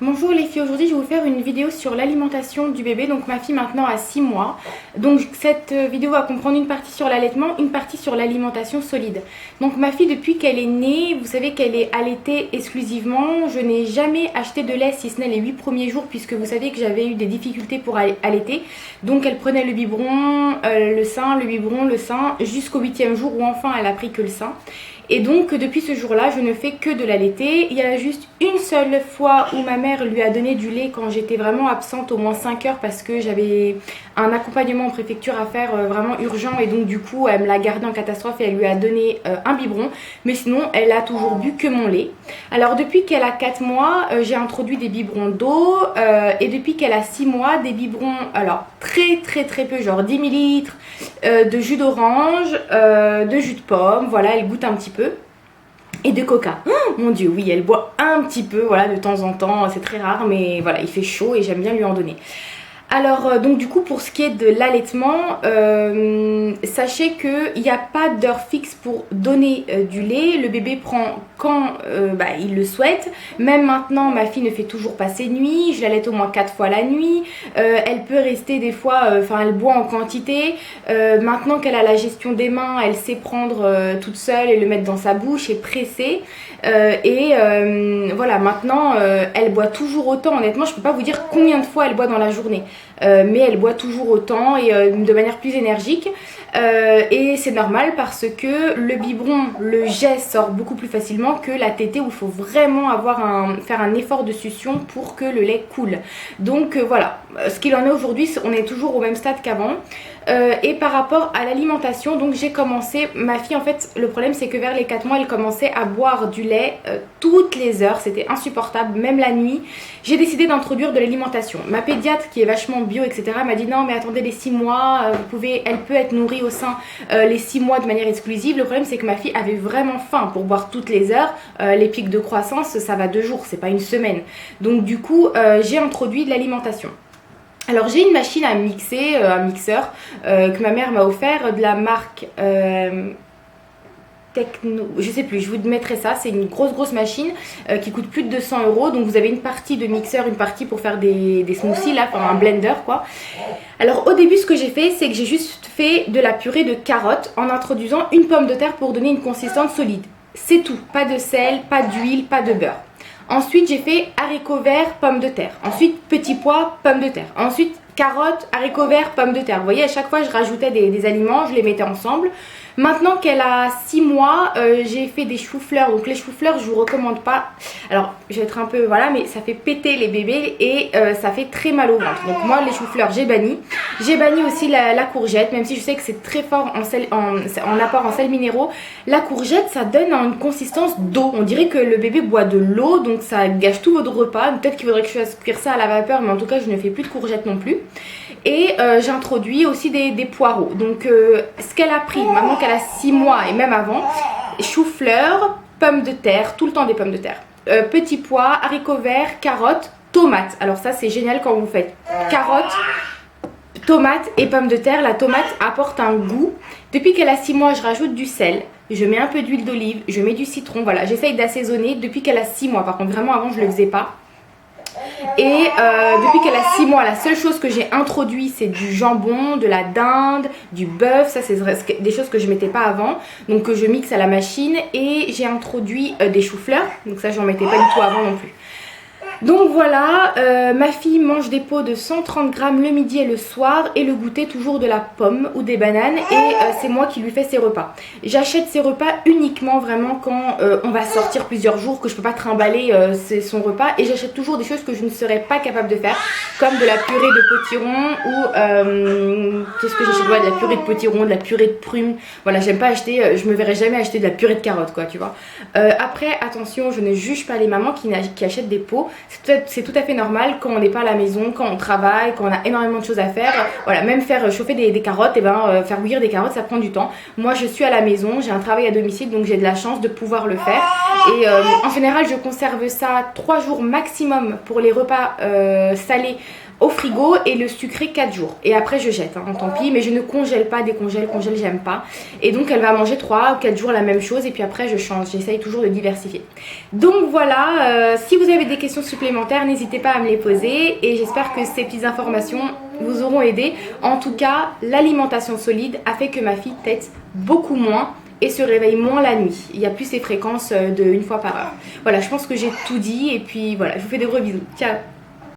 Bonjour les filles, aujourd'hui je vais vous faire une vidéo sur l'alimentation du bébé. Donc ma fille maintenant a 6 mois. Donc cette vidéo va comprendre une partie sur l'allaitement, une partie sur l'alimentation solide. Donc ma fille depuis qu'elle est née, vous savez qu'elle est allaitée exclusivement. Je n'ai jamais acheté de lait si ce n'est les 8 premiers jours puisque vous savez que j'avais eu des difficultés pour allaiter. Donc elle prenait le biberon, le sein, le biberon, le sein jusqu'au 8e jour où enfin elle a pris que le sein. Et donc depuis ce jour-là, je ne fais que de l'allaiter. Il y a juste une seule fois où ma mère lui a donné du lait quand j'étais vraiment absente au moins 5 heures parce que j'avais un accompagnement en préfecture à faire vraiment urgent et donc du coup elle me l'a gardé en catastrophe et elle lui a donné un biberon. Mais sinon elle a toujours bu que mon lait. Alors depuis qu'elle a 4 mois, j'ai introduit des biberons d'eau et depuis qu'elle a 6 mois, des biberons, alors très peu, genre 10 millilitres de jus d'orange, de jus de pomme, voilà, elle goûte un petit peu. Et de coca. Oh, mon dieu, oui, elle boit un petit peu, voilà, de temps en temps, c'est très rare, mais voilà, il fait chaud et j'aime bien lui en donner. Alors, donc du coup, pour ce qui est de l'allaitement, sachez qu'il n'y a pas d'heure fixe pour donner du lait. Le bébé prend quand il le souhaite. Même maintenant, ma fille ne fait toujours pas ses nuits. Je l'allaite au moins 4 fois la nuit. Elle peut rester des fois, elle boit en quantité. Maintenant qu'elle a la gestion des mains, elle sait prendre toute seule et le mettre dans sa bouche et presser. Voilà, maintenant, elle boit toujours autant. Honnêtement, je ne peux pas vous dire combien de fois elle boit dans la journée. Mais elle boit toujours autant et de manière plus énergique. Et c'est normal parce que le biberon, le jet sort beaucoup plus facilement que la tétée où il faut vraiment faire un effort de succion pour que le lait coule. Donc voilà, ce qu'il en est aujourd'hui, on est toujours au même stade qu'avant. Et par rapport à l'alimentation, donc j'ai commencé, ma fille en fait, le problème c'est que vers les 4 mois, elle commençait à boire du lait toutes les heures, c'était insupportable, même la nuit. J'ai décidé d'introduire de l'alimentation. Ma pédiatre qui est vachement bio, etc. m'a dit non mais attendez les 6 mois, elle peut être nourrie au sein les 6 mois de manière exclusive. Le problème c'est que ma fille avait vraiment faim pour boire toutes les heures. Les pics de croissance, ça va 2 jours, c'est pas une semaine. Donc du coup, j'ai introduit de l'alimentation. Alors j'ai une machine à mixer, un mixeur que ma mère m'a offert de la marque Techno, je sais plus, je vous mettrai ça, c'est une grosse machine qui coûte plus de 200 euros. Donc vous avez une partie de mixeur, une partie pour faire des smoothies là, enfin un blender quoi. Alors au début ce que j'ai fait c'est que j'ai juste fait de la purée de carottes en introduisant une pomme de terre pour donner une consistance solide. C'est tout, pas de sel, pas d'huile, pas de beurre. Ensuite, j'ai fait haricots verts, pommes de terre. Ensuite, petits pois, pommes de terre. Ensuite, carottes, haricots verts, pommes de terre. Vous voyez, à chaque fois, je rajoutais des aliments, je les mettais ensemble. Maintenant qu'elle a 6 mois, j'ai fait des choux-fleurs. Donc les choux-fleurs, je vous recommande pas. Alors, je vais être un peu, voilà, mais ça fait péter les bébés et ça fait très mal au ventre. Donc moi, les choux-fleurs, j'ai banni. J'ai banni aussi la courgette, même si je sais que c'est très fort en apport en sels minéraux. La courgette, ça donne une consistance d'eau. On dirait que le bébé boit de l'eau, donc ça gâche tout votre repas. Peut-être qu'il faudrait que je fasse cuire ça à la vapeur, mais en tout cas, je ne fais plus de courgettes non plus. Et j'introduis aussi des poireaux. Donc ce qu'elle a pris, maintenant qu'elle a 6 mois et même avant, chou-fleur, pommes de terre, tout le temps des pommes de terre. Petits pois, haricots verts, carottes, tomates. Alors ça c'est génial quand vous faites carottes, tomates et pommes de terre. La tomate apporte un goût. Depuis qu'elle a 6 mois, je rajoute du sel. Je mets un peu d'huile d'olive, je mets du citron. Voilà, j'essaye d'assaisonner depuis qu'elle a 6 mois. Par contre vraiment avant je ne le faisais pas. Et depuis qu'elle a 6 mois, la seule chose que j'ai introduit c'est du jambon, de la dinde, du bœuf. Ça c'est des choses que je ne mettais pas avant. Donc que je mixe à la machine. Et j'ai introduit des choux-fleurs. Donc ça j'en mettais pas du tout avant non plus. Donc voilà, ma fille mange des pots de 130 grammes le midi et le soir et le goûter toujours de la pomme ou des bananes et c'est moi qui lui fais ses repas. J'achète ses repas uniquement vraiment quand on va sortir plusieurs jours, que je peux pas trimballer son repas et j'achète toujours des choses que je ne serais pas capable de faire comme de la purée de potiron ou qu'est-ce que j'achète, ouais, de la purée de potiron, de la purée de prunes. Voilà, j'aime pas acheter, je me verrai jamais acheter de la purée de carottes quoi, tu vois. Après, attention, je ne juge pas les mamans qui achètent des pots. C'est tout à fait normal quand on n'est pas à la maison, quand on travaille, quand on a énormément de choses à faire. Voilà, même faire chauffer des carottes, et faire bouillir des carottes, ça prend du temps. Moi, je suis à la maison, j'ai un travail à domicile, donc j'ai de la chance de pouvoir le faire. Et en général, je conserve ça 3 jours maximum pour les repas salés au frigo et le sucré 4 jours. Et après je jette, hein, tant pis, mais je ne congèle pas, décongèle, congèle, j'aime pas. Et donc elle va manger 3 ou 4 jours la même chose et puis après je change, j'essaye toujours de diversifier. Donc voilà, si vous avez des questions supplémentaires, n'hésitez pas à me les poser et j'espère que ces petites informations vous auront aidé. En tout cas, l'alimentation solide a fait que ma fille tète beaucoup moins et se réveille moins la nuit. Il n'y a plus ces fréquences de 1 fois par heure. Voilà, je pense que j'ai tout dit et puis voilà, je vous fais des gros bisous. Ciao!